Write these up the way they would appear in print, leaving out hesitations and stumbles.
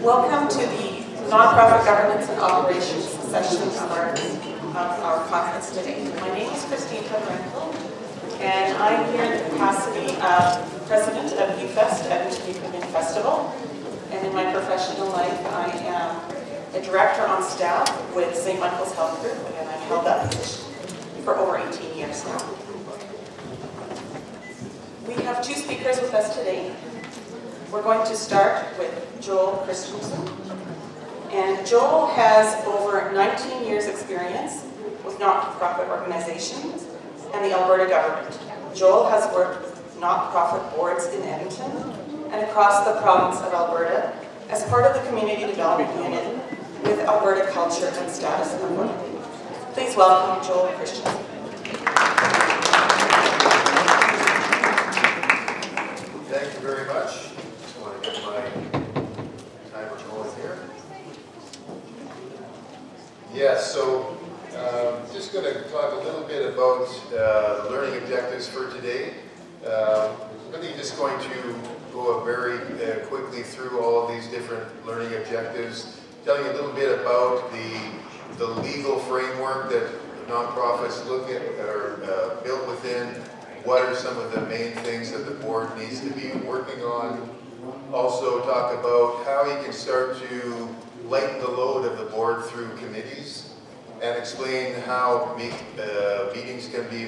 Welcome to the Nonprofit Governance and Operations session of our conference today. My name is Teterenko, and I'm here in the capacity of President of UFest, Edmonton Ukrainian Festival. And in my professional life, I am a director on staff with St. Michael's Health Group, and I've held that position for over 18 years now. We have two speakers with us today. We're going to start with Joel Christianson. And Joel has over 19 years experience with not-for-profit organizations and the Alberta government. Joel has worked with not-for-profit boards in Edmonton and across the province of Alberta as part of the Community Development Unit with Alberta Culture and Status Network. Please welcome Joel Christianson. Thank you very much. Just want to get my timer going here. Yes, so just going to talk a little bit about the learning objectives for today. Really just going to go very quickly through all of these different learning objectives, telling you a little bit about the legal framework that nonprofits look at or built within. What are some of the main things that the board needs to be working on? Also talk about how you can start to lighten the load of the board through committees and explain how meetings can be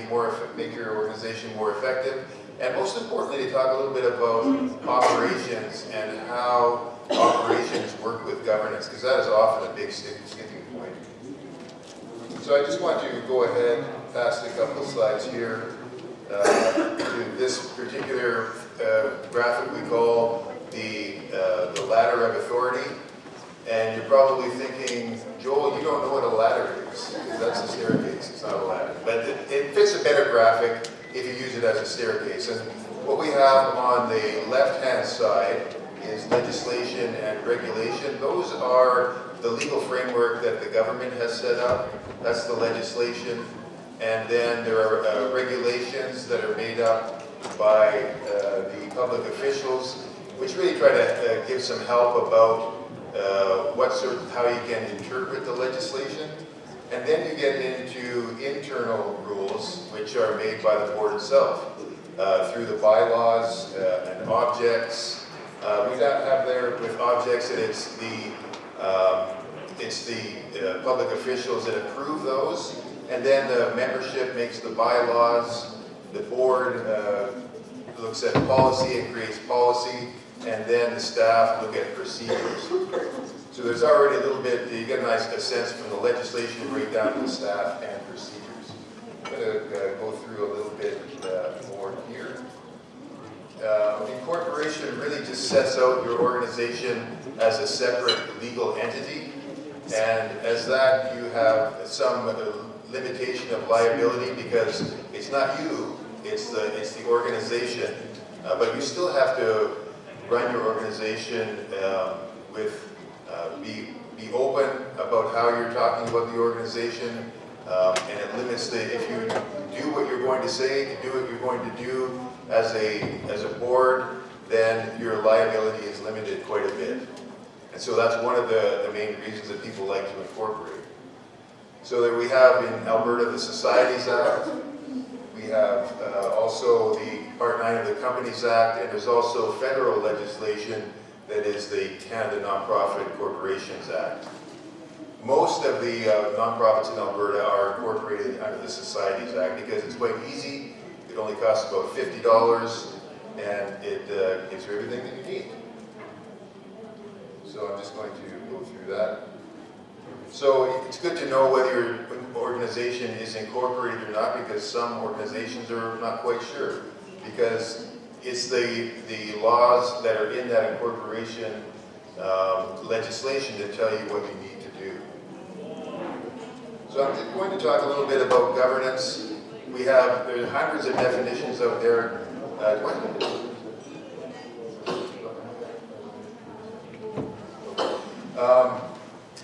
make your organization more effective. And most importantly, to talk a little bit about operations and how operations work with governance, because that is often a big sticking point. So I just want to go ahead, pass a couple of slides here. To this particular graphic we call the ladder of authority. And you're probably thinking, Joel, you don't know what a ladder is, because that's a staircase, it's not a ladder. But it fits a better graphic if you use it as a staircase. And what we have on the left-hand side is legislation and regulation. Those are the legal framework that the government has set up. That's the legislation. And then there are regulations that are made up by the public officials, which really try to give some help about how you can interpret the legislation. And then you get into internal rules, which are made by the board itself through the bylaws and objects. We don't have there with objects that it's the public officials that approve those. And then the membership makes the bylaws, the board looks at policy and creates policy, and then the staff look at procedures. So there's already a little bit, you get a sense from the legislation right down to the staff and procedures. I'm going to go through a little bit more here. Incorporation really just sets out your organization as a separate legal entity, and as that you have some limitation of liability because it's not you, it's the organization. But you still have to run your organization be open about how you're talking about the organization, and it limits if you do what you're going to say, do what you're going to do as a board, then your liability is limited quite a bit. And so that's one of the main reasons that people like to incorporate. So there we have in Alberta the Societies Act. We have also the Part 9 of the Companies Act, and there's also federal legislation that is the Canada Nonprofit Corporations Act. Most of the nonprofits in Alberta are incorporated under the Societies Act because it's quite easy. It only costs about $50, and it gives you everything that you need. So I'm just going to go through that. So it's good to know whether your organization is incorporated or not, because some organizations are not quite sure, because it's the laws that are in that incorporation legislation that tell you what you need to do. So I'm just going to talk a little bit about governance. There's hundreds of definitions out there.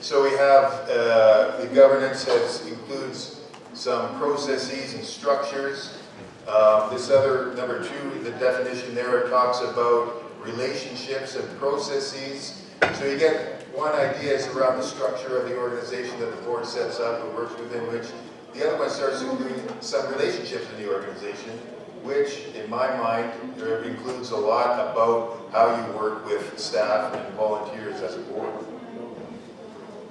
So we have the governance includes some processes and structures. This other, number 2, the definition there talks about relationships and processes. So you get one idea is around the structure of the organization that the board sets up and works within which. The other one starts to include some relationships in the organization, which, in my mind, includes a lot about how you work with staff and volunteers as a board.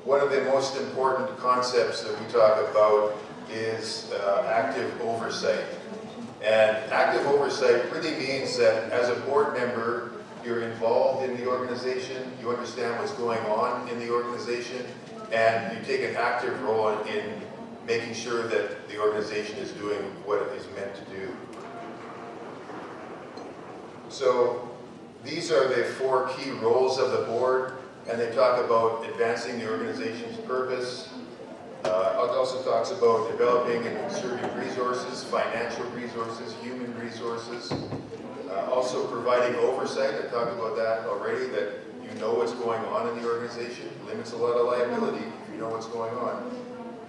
One of the most important concepts that we talk about is active oversight. And active oversight really means that as a board member, you're involved in the organization, you understand what's going on in the organization, and you take an active role in making sure that the organization is doing what it is meant to do. So these are the 4 key roles of the board, and they talk about advancing the organization's purpose. It also talks about developing and conserving resources, financial resources, human resources. Also providing oversight, I talked about that already, that you know what's going on in the organization, limits a lot of liability if you know what's going on,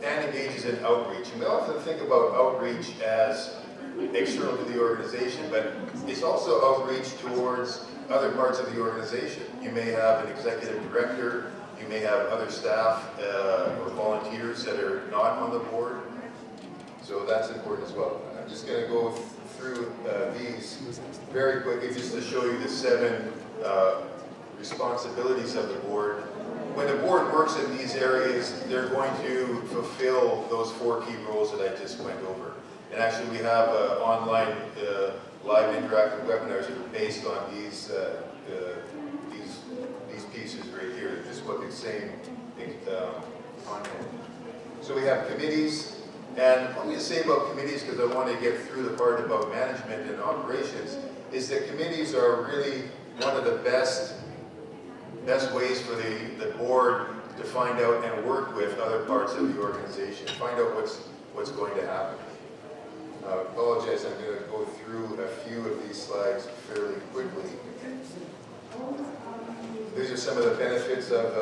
and engages in outreach. And we often think about outreach as external to the organization, but it's also outreach towards other parts of the organization. You may have an executive director, you may have other staff or volunteers that are not on the board, so that's important as well. I'm just going to go through these very quickly just to show you the 7 responsibilities of the board. When the board works in these areas, they're going to fulfill those 4 key roles that I just went over. And actually we have online live interactive webinars that are based on these pieces right here. They're just what the same content. So we have committees. And what I'm going to say about committees, because I want to get through the part about management and operations, is that committees are really one of the best ways for the board to find out and work with other parts of the organization, find out what's going to happen. I apologize, I'm going to go through a few of these slides fairly quickly. These are some of the benefits of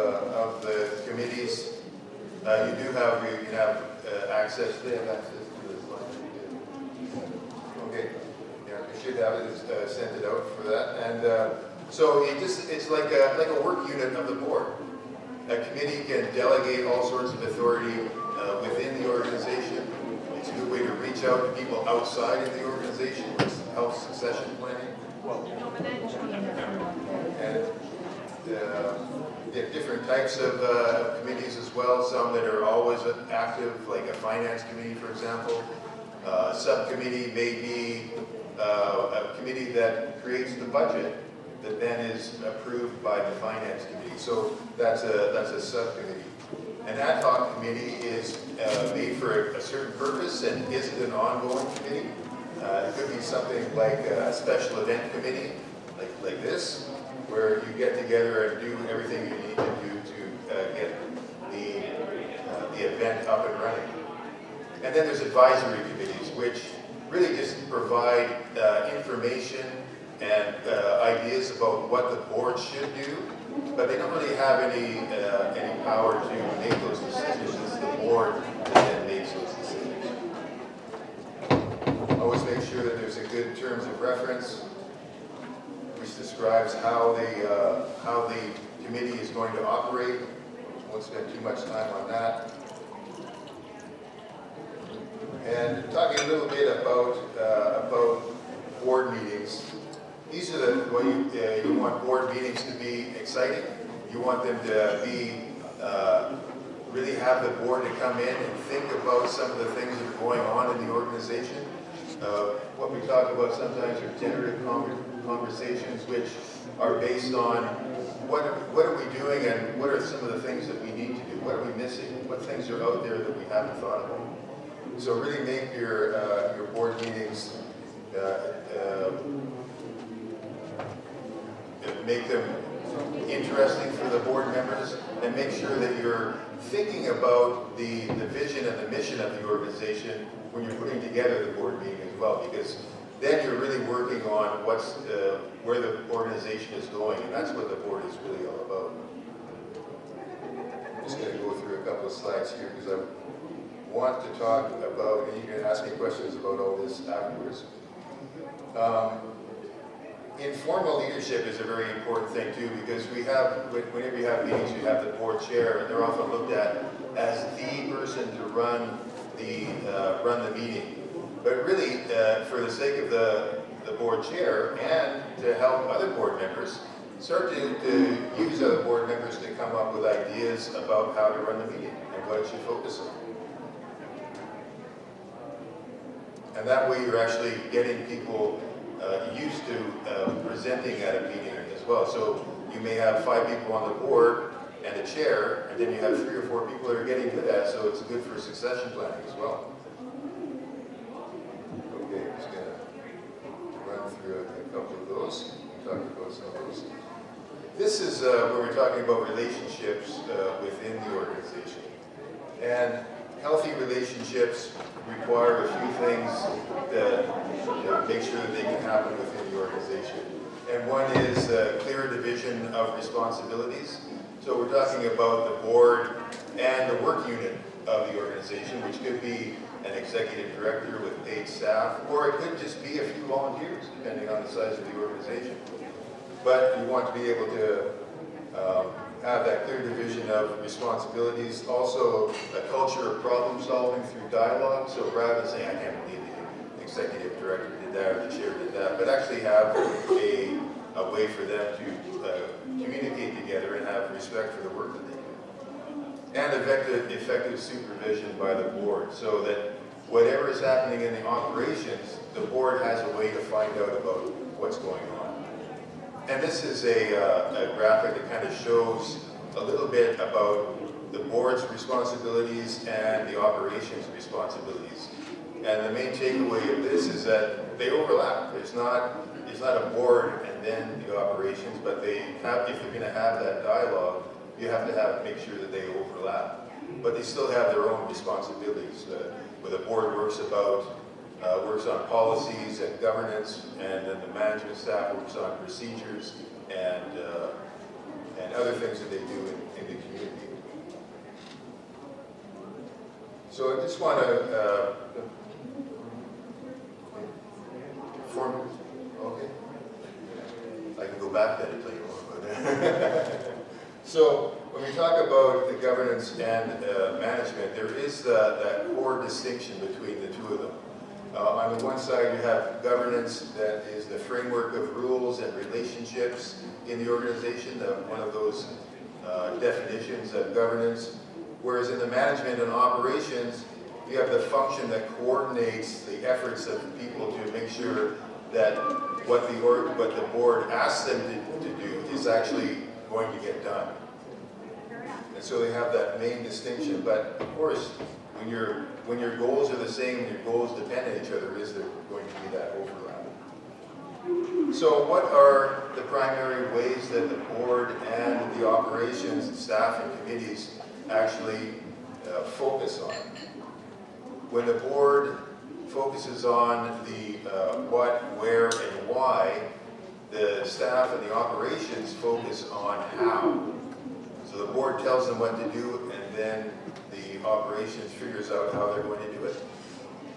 the committees. You can have access. They have access to the slide. Okay, yeah, you should have it sent it out for that. And so it's like a work unit of the board. A committee can delegate all sorts of authority within the organization. It's a good way to reach out to people outside of the organization, which helps succession planning. And different types of committees as well, some that are always active, like a finance committee, for example. A subcommittee may be a committee that creates the budget that then is approved by the finance committee. So that's a subcommittee. An ad hoc committee is made for a certain purpose and isn't an ongoing committee. It could be something like a special event committee, like this, where you get together and do everything you need to do to get the event up and running. And then there's advisory committees, which really just provide information and ideas about what the board should do, but they don't really have any power to make those decisions. It's the board that then makes those decisions. Always make sure that there's a good terms of reference, which describes how the committee is going to operate. Won't spend too much time on that. And talking a little bit about board meetings. These are what you want board meetings to be exciting. You want them to be really have the board to come in and think about some of the things that are going on in the organization. What we talk about sometimes are tentative conversations, which are based on what are we doing and what are some of the things that we need to do. What are we missing? What things are out there that we haven't thought about? So really make your board meetings make them interesting for the board members, and make sure that you're thinking about the vision and the mission of the organization when you're putting together the board meeting as well, because then you're really working on where the organization is going, and that's what the board is really all about. I'm just going to go through a couple of slides here because I want to talk about, and you can ask me questions about all this afterwards. informal leadership is a very important thing too, because whenever you have meetings, you have the board chair, and they're often looked at as the person to run the meeting. But really, for the sake of the board chair and to help other board members, start to use other board members to come up with ideas about how to run the meeting and what it should focus on. And that way you're actually getting people used to presenting at a meeting as well. So you may have 5 people on the board and a chair, and then you have 3 or 4 people that are getting good at it, so it's good for succession planning as well. Okay, I'm just going to run through a couple of those, talk about some of those. This is where we're talking about relationships within the organization. And healthy relationships require a few things to make sure that they can happen within the organization. And one is clear division of responsibilities. So we're talking about the board and the work unit of the organization, which could be an executive director with paid staff, or it could just be a few volunteers, depending on the size of the organization. But you want to be able to have that clear division of responsibilities. Also, a culture of problem solving through dialogue. So rather than saying, I can't believe the executive director did that or the chair did that, but actually have a way for them to communicate together and have respect for the work that they do. And effective supervision by the board, so that whatever is happening in the operations, the board has a way to find out about what's going on. And this is a graphic that kind of shows a little bit about the board's responsibilities and the operations responsibilities. And the main takeaway of this is that they overlap. It's not a board and then the operations, but they have, if you're going to have that dialogue, you have to make sure that they overlap. But they still have their own responsibilities. Where the board works on policies and governance, and then the management staff works on procedures and other things that they do in the community. So I just want to okay. I can go back then and tell you more about that. So when we talk about the governance and management, there is that core distinction between the two of them. On the one side, you have governance, that is the framework of rules and relationships in the organization, one of those definitions of governance. Whereas in the management and operations, you have the function that coordinates the efforts of the people to make sure that what the board asks them to do is actually going to get done. And so they have that main distinction. But of course, when your goals are the same and your goals depend on each other, is there going to be that overlap? So what are the primary ways that the board and the operations, staff and committees actually focus on? When the board focuses on the what, where, and why, the staff and the operations focus on how. So the board tells them what to do, and then the operations figures out how they're going to do it,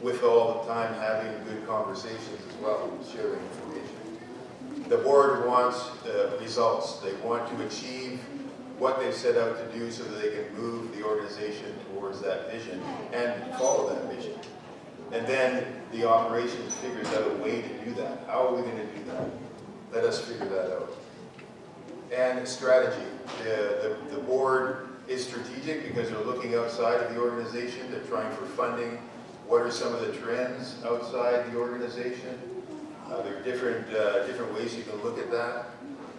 with all the time having good conversations as well, sharing information. The board wants results. They want to achieve what they've set out to do so that they can move the organization towards that vision and follow that vision. And then the operations figures out a way to do that. How are we going to do that? Let us figure that out. And strategy. The board is strategic because they're looking outside of the organization. They're trying for funding. What are some of the trends outside the organization? There are different ways you can look at that.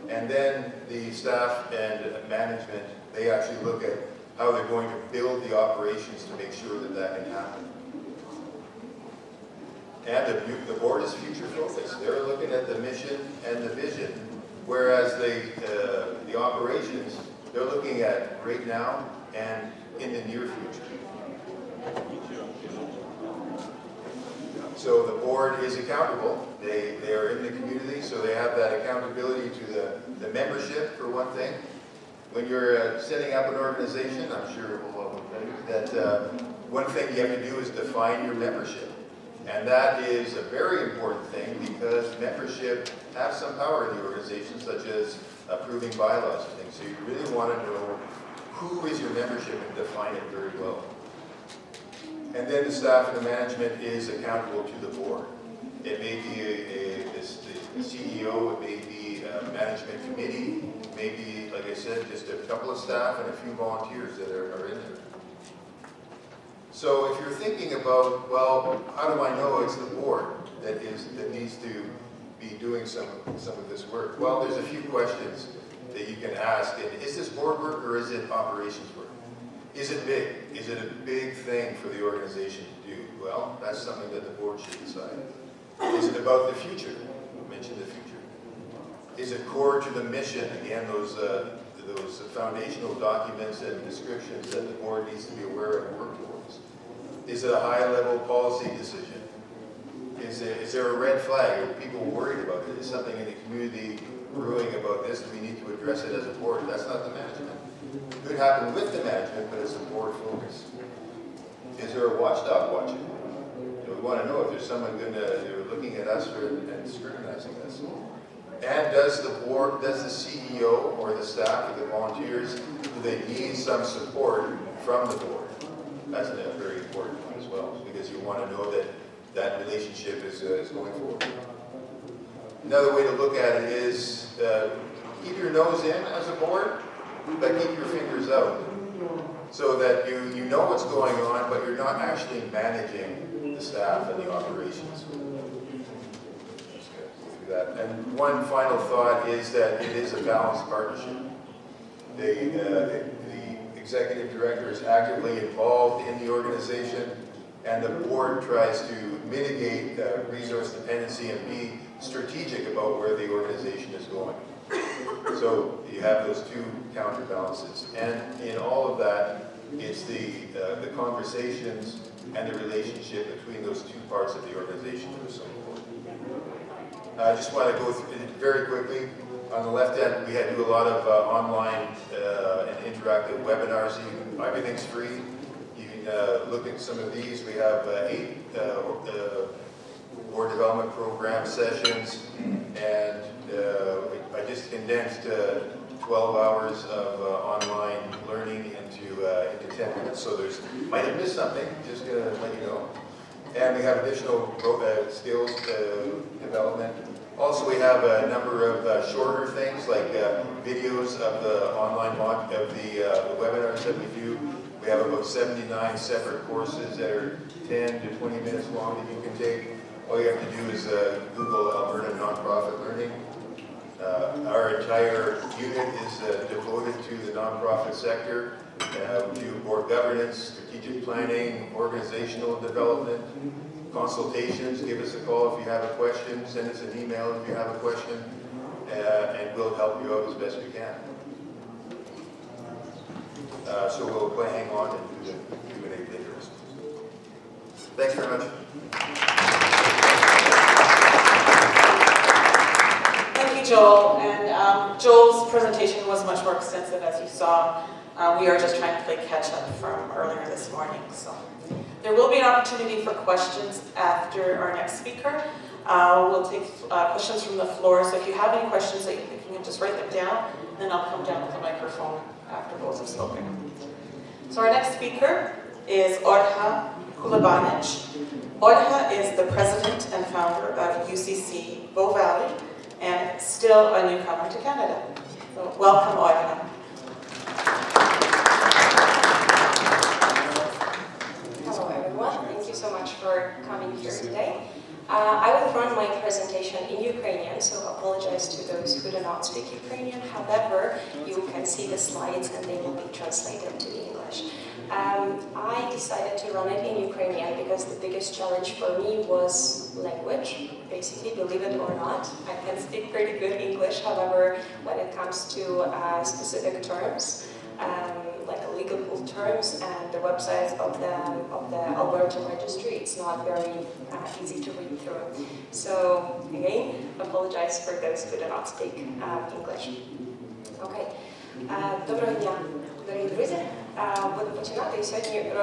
And then the staff and management, they actually look at how they're going to build the operations to make sure that that can happen. And the board is future focused. They're looking at the mission and the vision, whereas the operations, they're looking at right now and in the near future. So the board is accountable. They are in the community, so they have that accountability to the membership, for one thing. When you're setting up an organization, I'm sure we'll all tell you that one thing you have to do is define your membership. And that is a very important thing because membership has some power in the organization, such as approving bylaws and things. So you really want to know who is your membership and define it very well. And then the staff and the management is accountable to the board. It may be the CEO, it may be a management committee, it may be, like I said, just a couple of staff and a few volunteers that are in there. So if you're thinking about, well, how do I know it's the board that needs to be doing some of this work? Well, there's a few questions that you can ask. And is this board work or is it operations work? Is it big? Is it a big thing for the organization to do? Well, that's something that the board should decide. Is it about the future? I mentioned the future. Is it core to the mission? Again, those foundational documents and descriptions that the board needs to be aware of and work towards. Is it a high-level policy decision? Is there a red flag? Are people worried about it? Is something in the community brewing about this? Do we need to address it as a board? That's not the management. It could happen with the management, but it's a board focus. Is there a watchdog watching? We want to know if there's someone they're looking at us and scrutinizing us. And does the board, does the CEO or the staff or the volunteers, do they need some support from the board? That's a very important one as well, because you want to know that that relationship is going forward. Another way to look at it is keep your nose in as a board, but keep your fingers out, so that you know what's going on, but you're not actually managing the staff and the operations. That. And one final thought is that it is a balanced partnership. The executive director is actively involved in the organization, and the board tries to mitigate resource dependency and be strategic about where the organization is going. So you have those two counterbalances. And in all of that, it's the conversations and the relationship between those two parts of the organization that are so important. I just want to go through it very quickly. On the left end, we do a lot of online and interactive webinars. Everything's free. You can look at some of these. We have 8 board development program sessions, and I just condensed 12 hours of online learning into 10 minutes. So might have missed something. Just going to let you know. And we have additional skills development. Also, we have a number of shorter things like videos of the online the webinars that we do. We have about 79 separate courses that are 10 to 20 minutes long that you can take. All you have to do is Google Alberta Nonprofit Learning. Our entire unit is devoted to the nonprofit sector. We do board governance, strategic planning, organizational development, consultations. Give us a call if you have a question. Send us an email if you have a question, and we'll help you out as best we can. So we'll hang on and do the Q&A later. Thanks very much. Thank you, Joel. And Joel's presentation was much more extensive, as you saw. We are just trying to play catch up from earlier this morning. So there will be an opportunity for questions after our next speaker. We'll take questions from the floor. So if you have any questions that you think you can just write them down, and then I'll come down with the microphone after both have spoken. So our next speaker is Olha Kulybanych. Olha is the president and founder of UCC Bow Valley, and still a newcomer to Canada. So welcome, Olha. Hello everyone, thank you so much for coming here today. I will run my presentation in Ukrainian, so I apologize to those who do not speak Ukrainian. However, you can see the slides and they will be translated to English. I decided to run it in Ukrainian because the biggest challenge for me was language. Basically, believe it or not, I can speak pretty good English. However, when it comes to specific terms, like legal terms and the websites of the Alberta registry, it's not very easy to read through. So again, apologize for those who do not speak English. Okay. Доброго дня, дорогі друзі. Буду починати. І сьогодні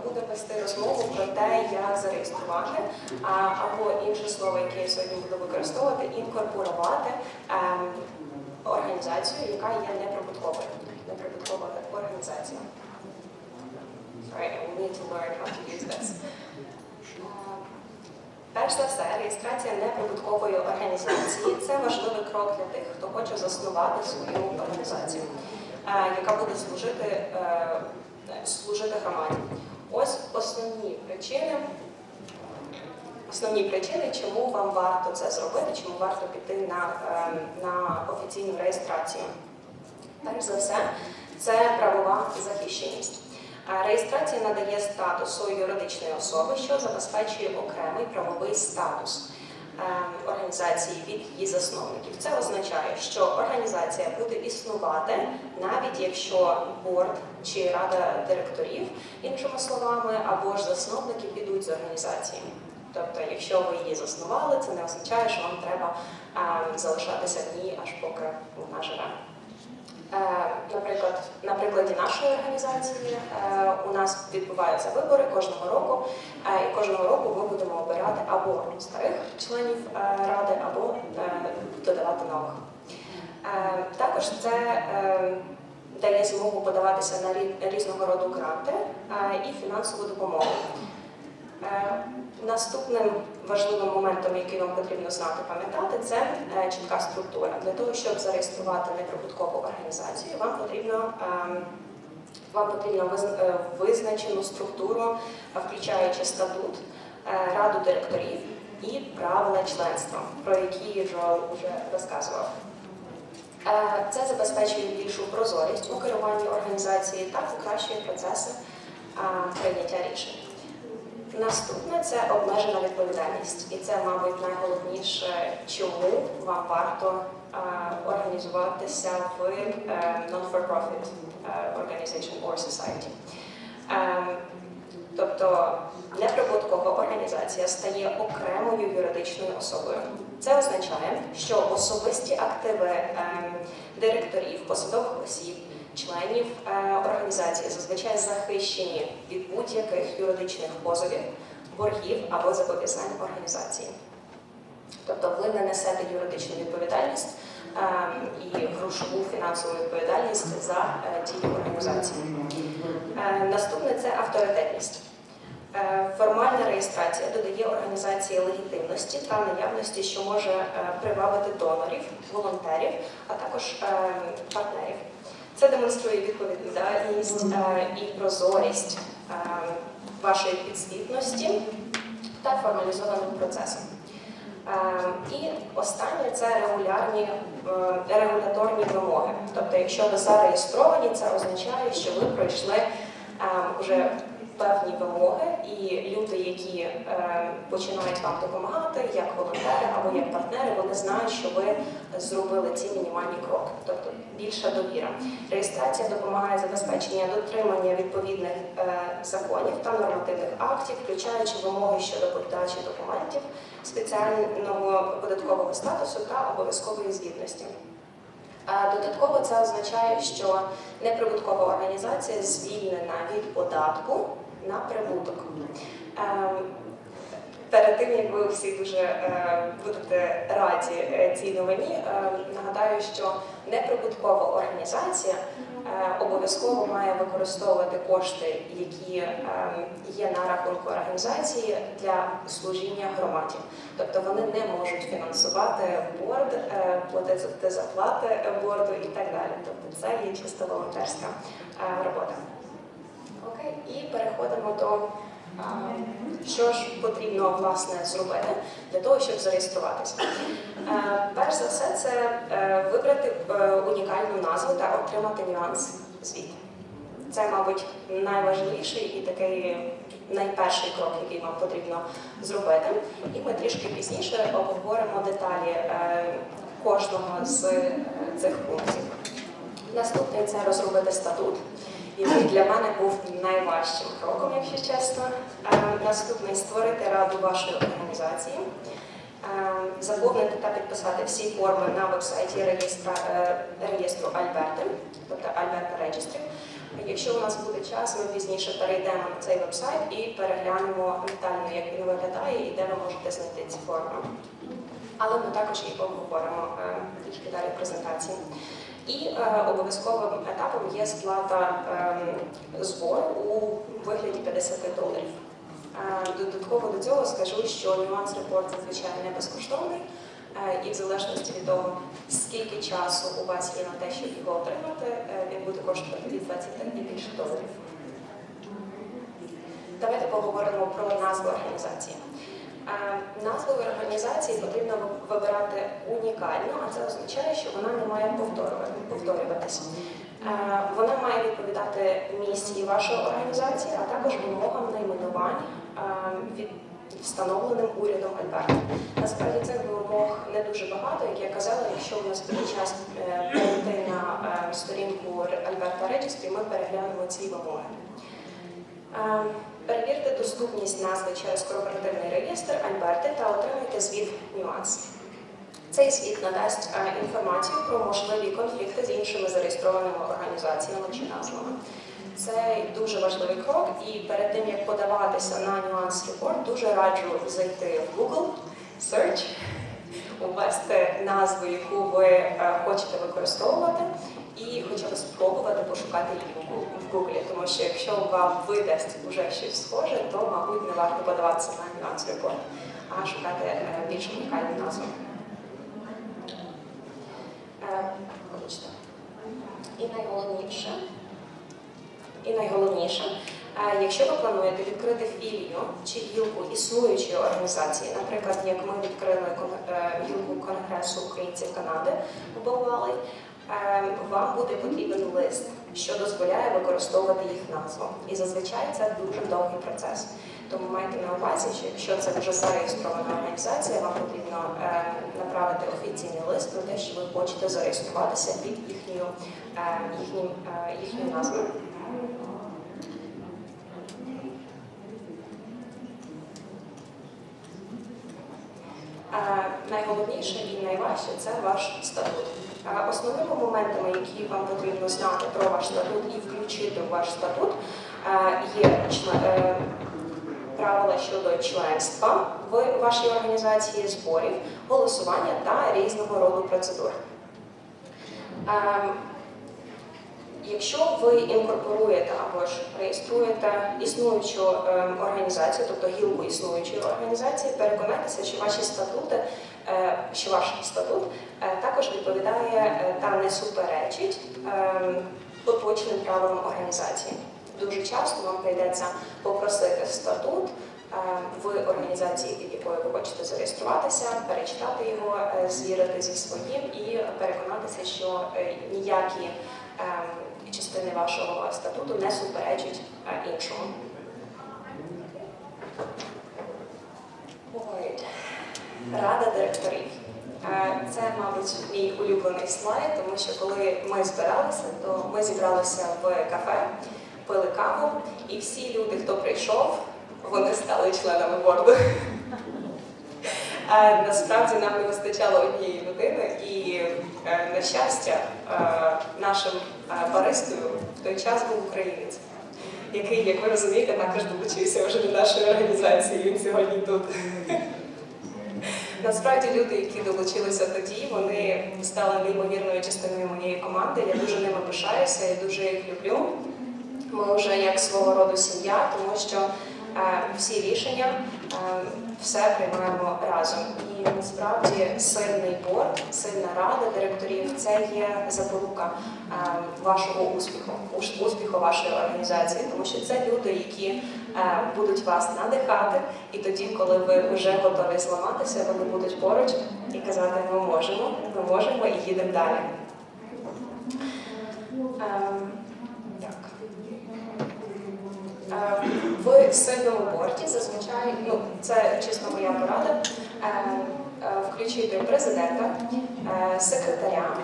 будемо вести розмову про те, як зареєструвати, або інше слово, яке я сьогодні буду використовувати, інкорпорувати організацію, яка є неприбутковою. Неприбуткова організація. Sorry, I need to learn how to use this. Перш за все, реєстрація неприбуткової організації – це важливий крок для тих, хто хоче заснувати свою організацію, яка буде служити громаді. Ось основні причини, чому вам варто це зробити, чому варто піти на офіційну реєстрацію. Перш за все, це правова захищеність. Реєстрація надає статусу юридичної особи, що забезпечує окремий правовий статус організації від її засновників. Це означає, що організація буде існувати, навіть якщо борд чи рада директорів, іншими словами, або ж засновники підуть з організації. Тобто, якщо ви її заснували, це не означає, що вам треба залишатися в ній, аж поки вона живе. Наприклад, на прикладі нашої організації у нас відбуваються вибори кожного року, і кожного року ми будемо обирати або старих членів ради, або додавати нових. Також це дає змогу подаватися на різного роду гранти і фінансову допомогу. Наступним важливим моментом, який вам потрібно знати, пам'ятати, це чітка структура. Для того, щоб зареєструвати неприбуткову організацію, вам потрібно визначену структуру, включаючи статут, раду директорів і правила членства, про які Джоел вже розказував. Це забезпечує більшу прозорість у керуванні організації та покращує процеси прийняття рішень. Наступне – це обмежена відповідальність. І це, мабуть, найголовніше, чому вам варто організуватися в non-for-profit organization or society. Тобто неприбуткова організація стає окремою юридичною особою. Це означає, що особисті активи директорів, посадових осіб, членів організації зазвичай захищені від будь-яких юридичних позовів, боргів або зобов'язань організації. Тобто ви не несете юридичну відповідальність і грошову фінансову відповідальність за дії організації. Наступне – це авторитетність. Формальна реєстрація додає організації легітимності та наявності, що може привабити донорів, волонтерів, а також партнерів. Це демонструє відповідальність і прозорість вашої підзвітності та формалізованим процесом. І останнє – це регуляторні вимоги. Тобто, якщо ви зареєстровані, це означає, що ви пройшли вже певні вимоги, і люди, які починають вам допомагати, як волонтери або як партнери, вони знають, що ви зробили ці мінімальні кроки, тобто більша довіра. Реєстрація допомагає забезпечення дотримання відповідних законів та нормативних актів, включаючи вимоги щодо подачі документів, спеціального податкового статусу та обов'язкової звітності. Додатково це означає, що неприбуткова організація звільнена від податку на прибуток. Перед тим, як ви всі дуже будете раді цій новині, нагадаю, що неприбуткова організація обов'язково має використовувати кошти, які є на рахунку організації для служіння громаді. Тобто вони не можуть фінансувати борд, платити зарплати борду і так далі. Тобто це є чисто волонтерська робота. Окей, і переходимо до що ж потрібно, власне, зробити для того, щоб зареєструватися. Перш за все, це вибрати унікальну назву та отримати нюанс звіту. Це, мабуть, найважливіший і такий найперший крок, який вам потрібно зробити. І ми трішки пізніше обговоримо деталі кожного з цих пунктів. Наступний – це розробити статут, який для мене був найважчим кроком, якщо чесно. Наступний – створити раду вашої організації, заповнити та підписати всі форми на веб-сайті реєстру Альберти, тобто Альберта Registry, Якщо у нас буде час, ми пізніше перейдемо на цей веб-сайт і переглянемо детально, як він виглядає і де ви можете знайти ці форми. Але ми також і обговоримо трішки далі презентації. І обов'язковим етапом є сплата збору у вигляді $50. Додатково до цього скажу, що нюанс-репорт зазвичай не безкоштовний, і в залежності від того, скільки часу у вас є на те, щоб його отримати, він буде коштувати від 20 і більше доларів. Давайте поговоримо про назву організації. Назву організації потрібно вибирати унікально, а це означає, що вона не має повторюватися. Вона має відповідати місії вашої організації, а також вимогам найменувань встановленим урядом Альберти. Насправді цих вимог не дуже багато, як я казала, якщо у нас буде час перейти на сторінку Альберта Реєстрі, ми переглянемо ці вимоги. Перевірте доступність назви через корпоративний реєстр Альберти та отримайте звіт нюанс. Цей звіт надасть інформацію про можливі конфлікти з іншими зареєстрованими організаціями чи назвами. Це дуже важливий крок, і перед тим, як подаватися на нюанс-репорт, дуже раджу зайти в Google, Search, ввести назву, яку ви хочете використовувати, і хоча б спробувати пошукати її в Google, тому що якщо вам видасть вже щось схоже, то, мабуть, не варто подаватися на нюанс-репорт, а шукати більш унікальну назву. І найголовніше, якщо ви плануєте відкрити філію чи гілку існуючої організації, наприклад, як ми відкрили гілку Конгресу українців Канади у Боввалі, вам буде потрібен лист, що дозволяє використовувати їх назву. І зазвичай це дуже довгий процес. Тому майте на увазі, що якщо це вже зареєстрована організація, вам потрібно направити офіційний лист про те, що ви хочете зареєструватися під їхньою назвою. Найголовніше і найважче – це ваш статут. Основними моментами, які вам потрібно знати про ваш статут і включити в ваш статут, є правила щодо членства в вашій організації, зборів, голосування та різного роду процедур. Якщо ви інкорпоруєте або ж реєструєте існуючу організацію, тобто гілку існуючої організації, переконайтеся, що ваш статут також відповідає та не суперечить поточним правилам організації. Дуже часто вам прийдеться попросити статут в організації, під якою ви хочете зареєструватися, перечитати його, звірити зі своїм і переконатися, що ніякі частини вашого статуту не суперечать іншому. Рада директорів. Це, мабуть, мій улюблений слайд, тому що коли ми збиралися, то ми зібралися в кафе, пили каву, і всі люди, хто прийшов, вони стали членами борду. Насправді нам не вистачало однієї людини, і, на щастя, нашим баристою в той час був українець, який, як ви розумієте, також долучився вже до нашої організації, він сьогодні тут. Насправді люди, які долучилися тоді, вони стали неймовірною частиною моєї команди, я дуже ними пишаюся, я дуже їх люблю. Ми вже як свого роду сім'я, тому що всі рішення, все приймаємо разом. І насправді сильний борд, сильна рада директорів – це є запорука вашого успіху вашої організації, тому що це люди, які будуть вас надихати, і тоді, коли ви вже готові зламатися, вони будуть поруч і казати, ми можемо і їдемо далі. В сильному борді зазвичай, це чисто моя порада, включити президента, секретаря,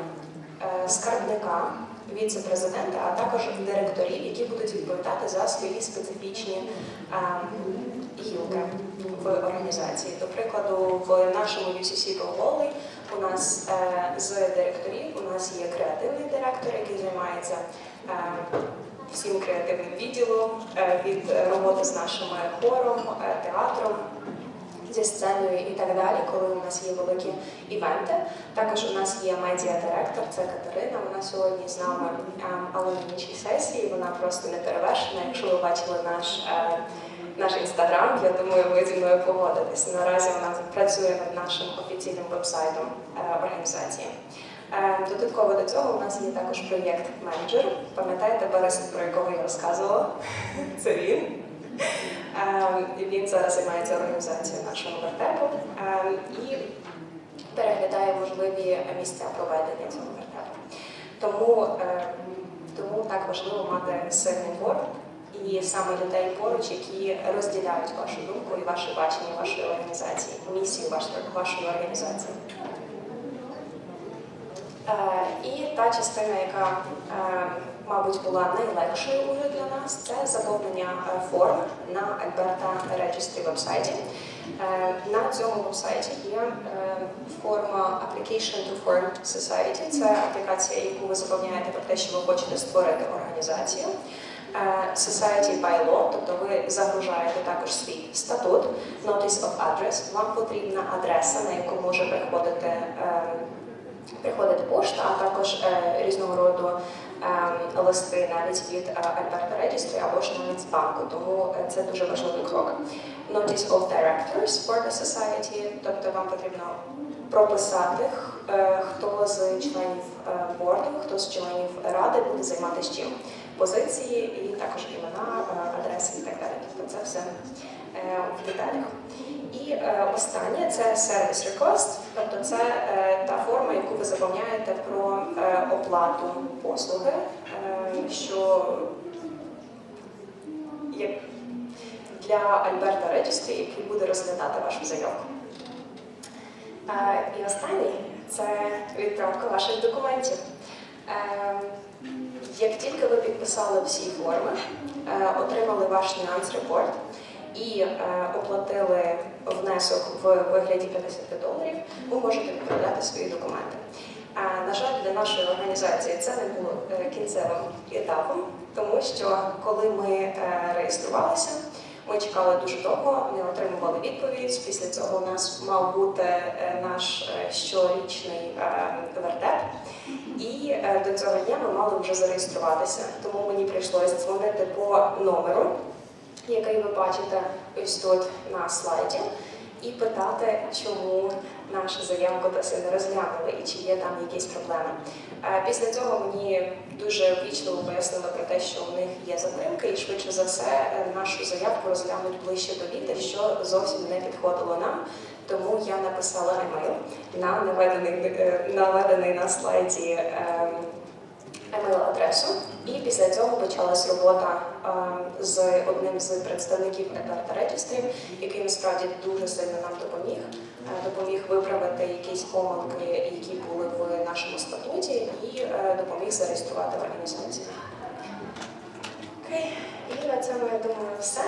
скарбника, віце-президента, а також директорів, які будуть відповідати за свої специфічні гілки в організації. До прикладу, в нашому UCC-APC у нас з директорів у нас є креативний директор, який займається всім креативним відділом, від роботи з нашим хором, театром, зі сценою і так далі, коли у нас є великі івенти. Також у нас є медіа-директор, це Катерина, вона сьогодні з нами, але на іншій сесії, вона просто не перевершена. Якщо ви бачили наш інстаграм, я думаю, ви зі мною погодитесь. Наразі вона працює над нашим офіційним вебсайтом організації. Додатково до цього у нас є також проєкт-менеджер. Пам'ятаєте Бориса, про якого я розказувала? Це він. Він зараз займається організацією нашого вертепу і переглядає можливі місця проведення цього вертепу. Тому так важливо мати сильний борд і саме людей поруч, які розділяють вашу думку і ваше бачення вашої організації, місію вашої організації. І та частина, яка, мабуть, була найлегшою для нас, це заповнення форм на Alberta Registry вебсайті. На цьому вебсайті є форма Application to Form Society. Це аплікація, яку ви заповняєте про те, що ви хочете створити організацію. Society by law, тобто ви загружаєте також свій статут, Notice of Address. Вам потрібна адреса, на яку може приходить пошта, а також різного роду листи навіть від Alberta Registry або ж навіть з банку, тому це дуже важливий крок. Notice of Directors for the Society, тобто вам потрібно прописати, хто з членів борду, хто з членів ради буде займатися чим. Позиції і також імена, адреси і так далі. Тобто це все в деталях. І останнє – це Service Request, тобто це та форма, яку ви заповняєте про оплату послуги, що для Alberta Registry, який буде розглядати вашу заявку. І останній – це відправка ваших документів. Як тільки ви підписали всі форми, отримали ваш нюанс-репорт і оплатили внесок в вигляді $50, ви можете відправляти свої документи. На жаль, для нашої організації це не було кінцевим етапом, тому що коли ми реєструвалися, ми чекали дуже довго, не отримували відповідь. Після цього у нас мав бути наш щорічний вертеп. І до цього дня ми мали вже зареєструватися. Тому мені прийшлося дзвонити по номеру, який ви бачите ось тут на слайді, і питати, чому нашу заявку досі не розглянули і чи є там якісь проблеми. Після цього мені дуже ввічливо пояснили про те, що у них є затримки, і швидше за все нашу заявку розглянуть ближче до літа, що зовсім не підходило нам. Тому я написала емейл на наведений на слайді емейл-адресу. І після цього почалась робота з одним з представників Alberta Registry, який насправді дуже сильно нам допоміг виправити якісь помилки, які були в нашому статуті, і допоміг зареєструвати організацію. Окей, і на цьому, я думаю, все.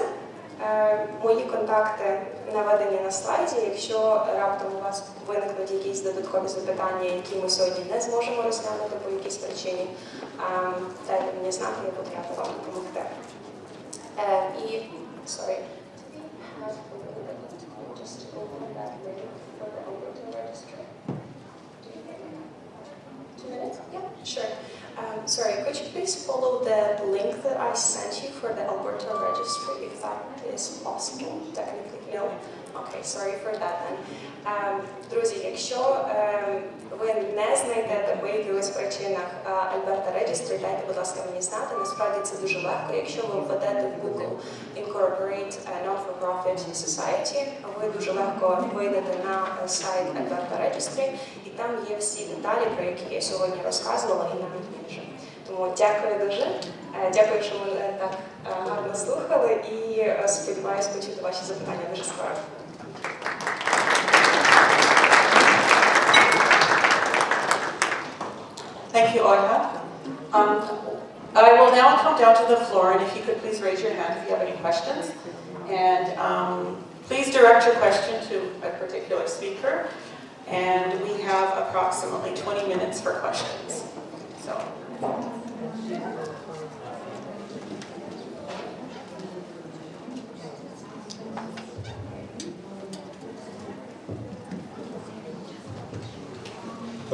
Мої контакти наведені на слайді. Якщо раптом у вас виникнуть якісь додаткові запитання, які ми сьогодні не зможемо розглянути по якійсь причині, дайте мені знати, я буду рада вам допомогти. І, sorry. Sure. Sorry, could you please follow the link that I sent you for the Alberta registry, if that is possible? Technically, no? Okay, sorry for that then. Друзі, якщо ви не знайдете по якихось причинах Alberta Registry, дайте, будь ласка, мені знати. Насправді це дуже легко. Якщо ви введете в Google Incorporate Non-for-Profit Society, ви дуже легко вийдете на сайт Alberta Registry, і там є всі деталі, про які я сьогодні розказувала, і навіть більше. Тому дякую дуже. Дякую, що мене так гарно слухали, і сподіваюся почути ваші запитання дуже скоро. Thank you, Olha. I will now come down to the floor, and if you could please raise your hand if you have any questions. And please direct your question to a particular speaker. And we have approximately 20 minutes for questions. So.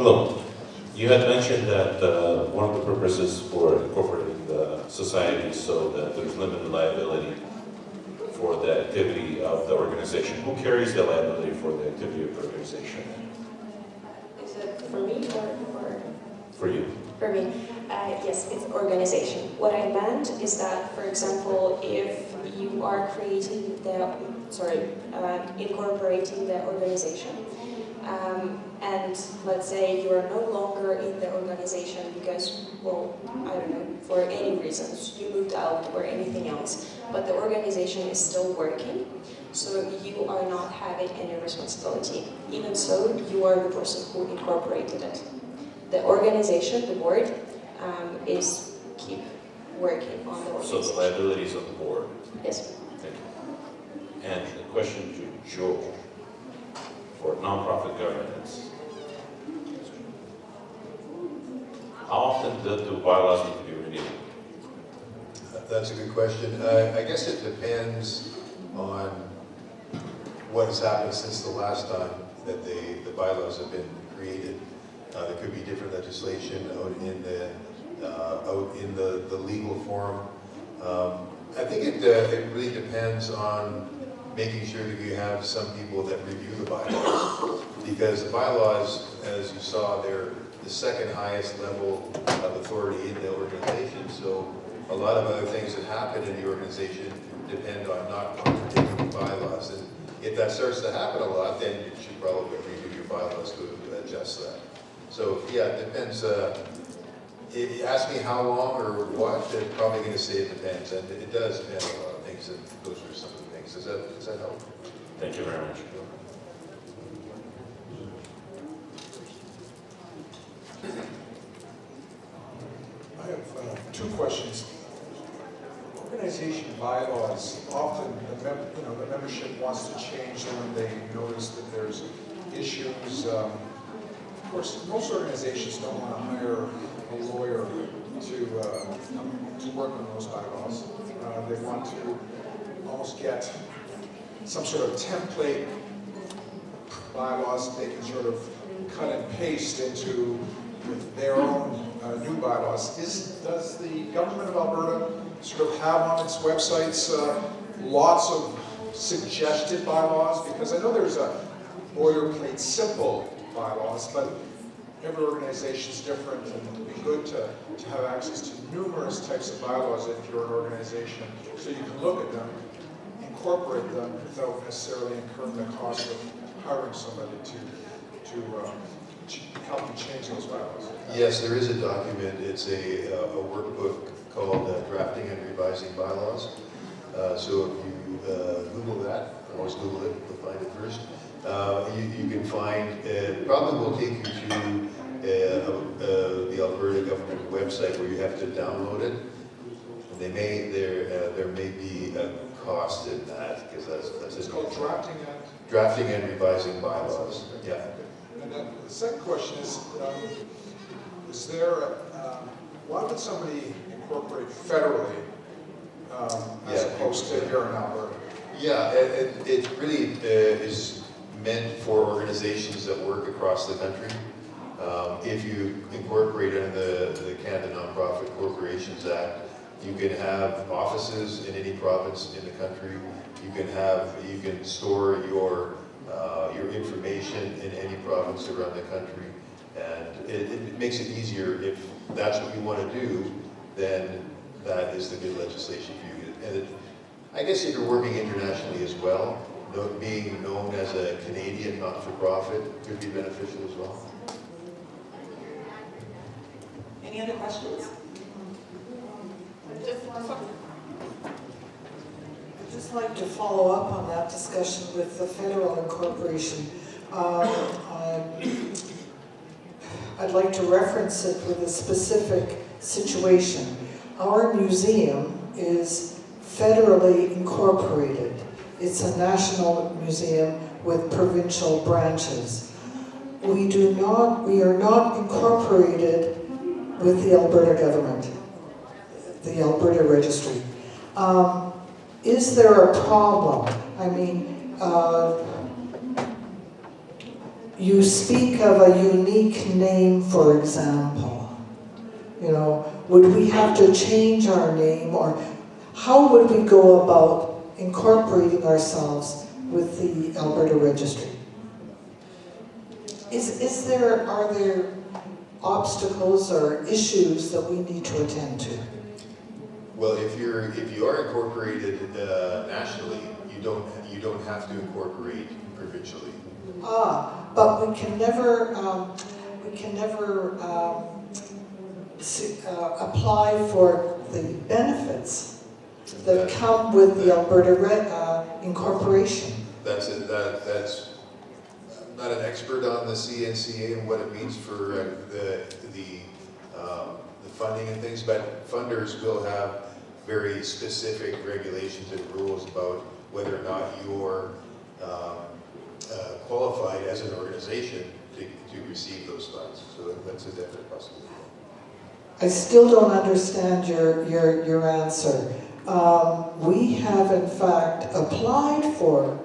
Hello. You had mentioned that one of the purposes for incorporating the society is so that there's limited liability for the activity of the organization. Who carries the liability for the activity of the organization? Is it for me or? For you. For me, yes, it's organization. What I meant is that, for example, if you are incorporating the organization, and let's say you are no longer in the organization because, well, I don't know, for any reasons, you moved out or anything else, but the organization is still working, so you are not having any responsibility. Even so, you are the person who incorporated it. The organization, the board, is keep working on the organization. So the liability is on the board. Yes. Thank you. And a question to Joel for nonprofit governance. How often do bylaws need to be renewed? That's a good question. I guess it depends on what has happened since the last time that the bylaws have been created. There could be different legislation out in the legal form. I think it really depends on making sure that you have some people that review the bylaws, because the bylaws, as you saw, they're the second highest level of authority in the organization. So a lot of other things that happen in the organization depend on not contradicting the bylaws. And if that starts to happen a lot, then you should probably review your bylaws to adjust that. So yeah, it depends. If you ask me how long or what, I'm probably going to say it depends, and it does depend on a lot of things. And those are some of the things. Does that help? Thank you very much. I have two questions. Organization bylaws, often the membership wants to change them when they notice that there's issues. Of course, most organizations don't want to hire a lawyer to work on those bylaws. They want to almost get some sort of template bylaws they can sort of cut and paste into their own new bylaws. Does the government of Alberta sort of have on its websites lots of suggested bylaws? Because I know there's a boilerplate simple bylaws, but every organization is different, and it would be good to have access to numerous types of bylaws if you're an organization, so you can look at them, incorporate them without necessarily incurring the cost of hiring somebody to help you change those bylaws. Yes, there is a document. It's a workbook called Drafting and Revising Bylaws. So if you Google that, always Google it, you'll find it first. You can find, probably will take you to the Alberta government website where you have to download it. And there may be a cost in that, because that's It's called Drafting and Revising Bylaws. Yeah. And then the second question is there, why would somebody incorporate federally as opposed to here in Alberta? Yeah, it really is meant for organizations that work across the country. If you incorporate under the Canada Nonprofit Corporations Act, you can have offices in any province in the country. You can store your information in any province around the country, and it makes it easier. If that's what you want to do, then that is the good legislation for you. And I guess if you're working internationally as well, being known as a Canadian not-for-profit could be beneficial as well. Any other questions? I'd just like to follow up on that discussion with the federal incorporation. I'd like to reference it with a specific situation. Our museum is federally incorporated. It's a national museum with provincial branches. We are not incorporated with the Alberta government, the Alberta Registry. Is there a problem? I mean, you speak of a unique name, for example. You know, would we have to change our name, or how would we go about incorporating ourselves with the Alberta Registry? Are there obstacles or issues that we need to attend to? Well, if you are incorporated nationally, you don't have to incorporate provincially. But we can never apply for the benefits that come with the Alberta incorporation. That's I'm not an expert on the CNCA and what it means for the funding and things, but funders will have very specific regulations and rules about whether or not you're qualified as an organization to receive those funds. So that's a definite possibility. I still don't understand your answer. We have in fact applied for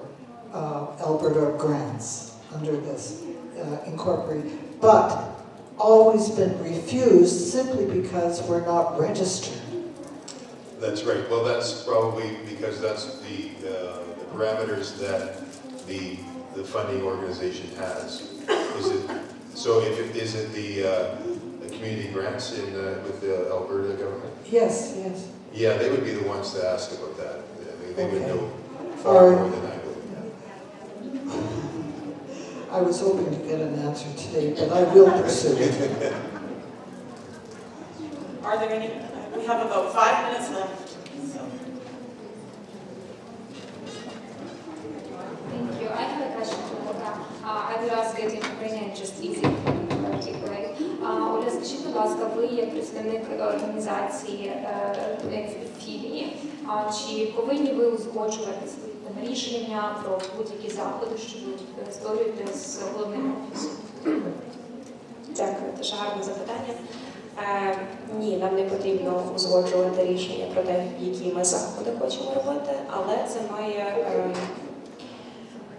Alberta grants under this incorporated, but always been refused simply because we're not registered. That's right. Well, that's probably because that's the parameters that the funding organization has. Is it the community grants with the Alberta government? Yes. Yeah, they would be the ones to ask about that. They would Okay. know far more than I would. I was hoping to get an answer today, but I will pursue it. Are there any, we have about 5 minutes left. So. Thank you. I have a question to Olga. I will ask it in Ukrainian, just easy to articulate. Оля, скажіть, будь ласка, ви як представник організації філії, чи повинні ви узгоджувати свої рішення про будь-які заходи, що ви створюєте з головним офісом? Дякую, дуже гарне запитання. Ні, нам не потрібно узгоджувати рішення про те, які ми заходи хочемо робити, але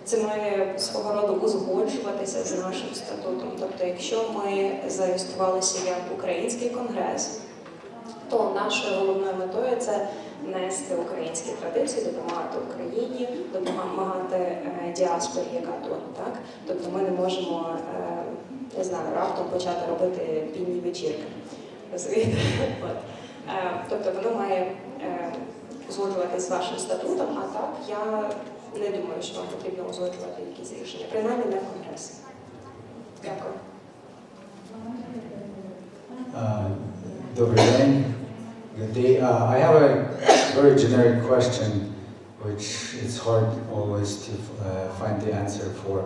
це має свого роду узгоджуватися з нашим статутом. Тобто, якщо ми зареєструвалися як Український конгрес, то нашою головною метою це нести українські традиції, допомагати Україні, допомагати діаспорі, яка тут, так? Тобто ми не можемо, не знаю, раптом почати робити пінні вечірки. Розумієте? Тобто воно має узгоджуватися з вашим статутом, а так я не думаю, що вам потрібно узгоджувати якісь рішення, принаймні не в Конгресі. Дякую. Добрий день. Good day. I have a very generic question, which it's hard always to find the answer for.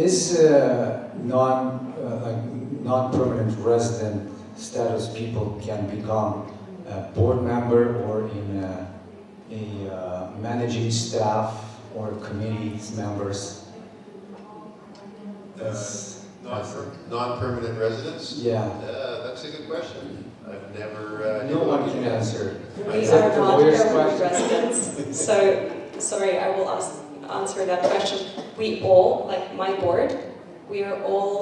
Is non-permanent resident status people can become a board member or in a managing staff or committees members? Non-permanent residents? Yeah. That's a good question. I've never... No one can answer. We Is are that the not lawyer's permanent question? residents. So, sorry, I will answer that question. We all, like my board, we are all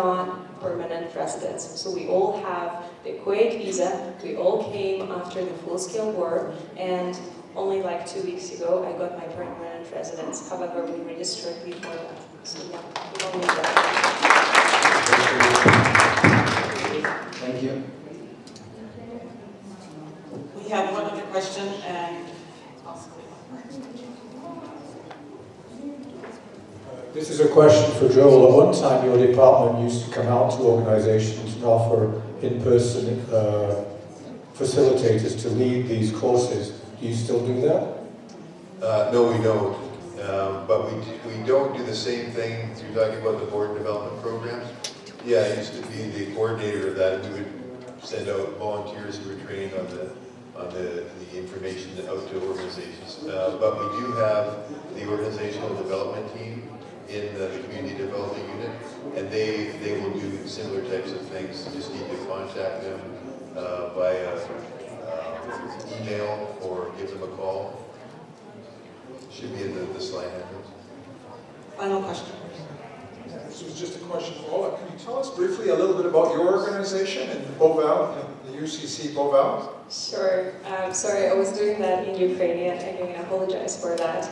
non-permanent residents. So we all have the Kuwait visa. We all came after the full-scale war, and only like 2 weeks ago I got my permanent residence. However, we registered before that. So yeah, we don't need that. Thank you. We have one other question and possibly This is a question for Joel. At one time, your department used to come out to organizations and offer in-person facilitators to lead these courses. Do you still do that? No, we don't. But we don't do the same thing. You're talking about the board development programs? Yeah, I used to be the coordinator of that. We would send out volunteers who were trained on the information out to organizations. But we do have the organizational development team in the community development unit, and they will do similar types of things. You just need to contact them via email or give them a call. Should be in the slide handouts. final question. this was just a question for Ola. Can you tell us briefly a little bit about your organization in Boval, the UCC Boval? Sure. Sorry, I was doing that in Ukrainian. I apologize for that.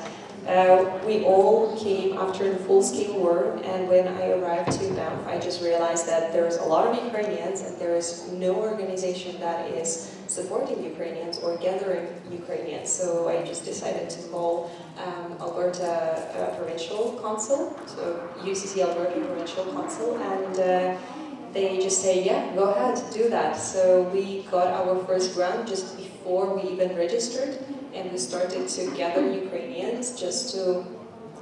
We all came after the full-scale war, and when I arrived to Banff, I just realized that there's a lot of Ukrainians, and there is no organization that is supporting Ukrainians or gathering Ukrainians. So I just decided to call Alberta Provincial Council, so UCC Alberta Provincial Council, and they just say, yeah, go ahead, do that. So we got our first grant just before we even registered, and we started to gather Ukrainians just to,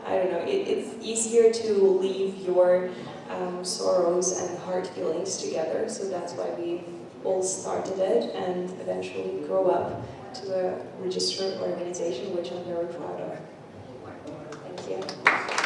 I don't know, it's easier to leave your sorrows and hard feelings together, so that's why we all started it and eventually grow up to a registered organization, which I'm very proud of. Thank you.